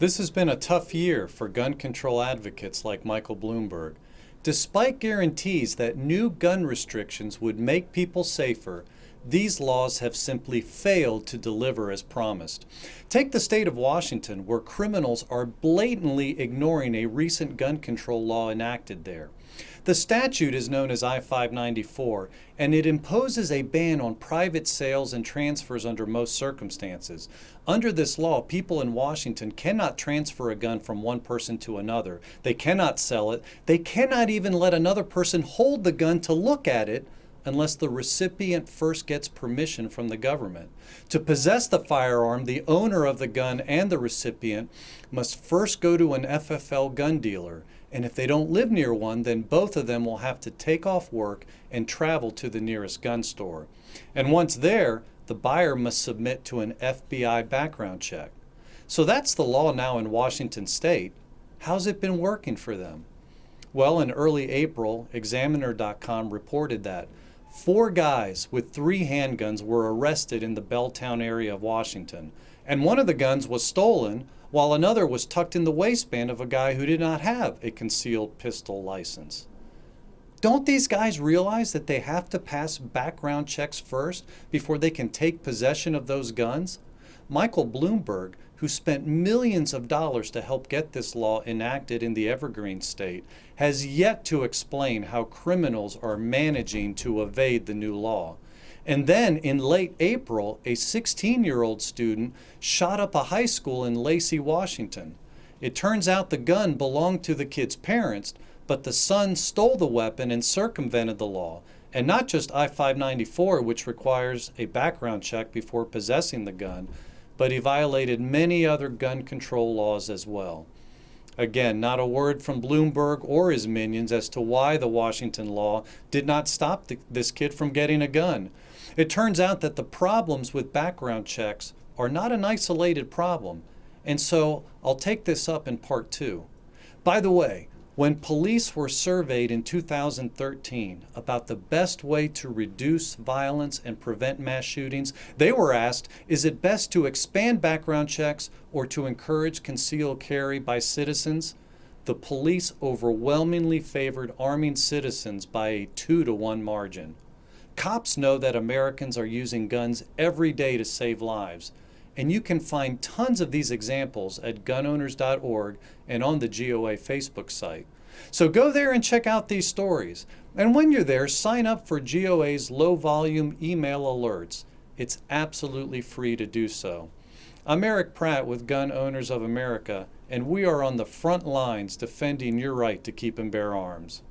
This has been a tough year for gun control advocates like Michael Bloomberg. Despite guarantees that new gun restrictions would make people safer, these laws have simply failed to deliver as promised. Take the state of Washington, where criminals are blatantly ignoring a recent gun control law enacted there. The statute is known as I-594, and it imposes a ban on private sales and transfers under most circumstances. Under this law, people in Washington cannot transfer a gun from one person to another. They cannot sell it. They cannot even let another person hold the gun to look at it unless the recipient first gets permission from the government. To possess the firearm, the owner of the gun and the recipient must first go to an FFL gun dealer. And if they don't live near one, then both of them will have to take off work and travel to the nearest gun store. And once there, the buyer must submit to an FBI background check. So that's the law now in Washington state. How's it been working for them? Well, in early April, Examiner.com reported that 4 guys with 3 handguns were arrested in the Belltown area of Washington. And one of the guns was stolen, while another was tucked in the waistband of a guy who did not have a concealed pistol license. Don't these guys realize that they have to pass background checks first before they can take possession of those guns? Michael Bloomberg, who spent millions of dollars to help get this law enacted in the Evergreen state, has yet to explain how criminals are managing to evade the new law. And then in late April, a 16-year-old student shot up a high school in Lacey, Washington. It turns out the gun belonged to the kid's parents, but the son stole the weapon and circumvented the law. And not just I-594, which requires a background check before possessing the gun, but he violated many other gun control laws as well. Again, not a word from Bloomberg or his minions as to why the Washington law did not stop this kid from getting a gun. It turns out that the problems with background checks are not an isolated problem, and so I'll take this up in part 2. By the way, when police were surveyed in 2013 about the best way to reduce violence and prevent mass shootings, they were asked, is it best to expand background checks or to encourage concealed carry by citizens? The police overwhelmingly favored arming citizens by a 2-to-1 margin. Cops know that Americans are using guns every day to save lives, and you can find tons of these examples at gunowners.org and on the GOA Facebook site. So go there and check out these stories. And when you're there, sign up for GOA's low-volume email alerts. It's absolutely free to do so. I'm Erich Pratt with Gun Owners of America, and we are on the front lines defending your right to keep and bear arms.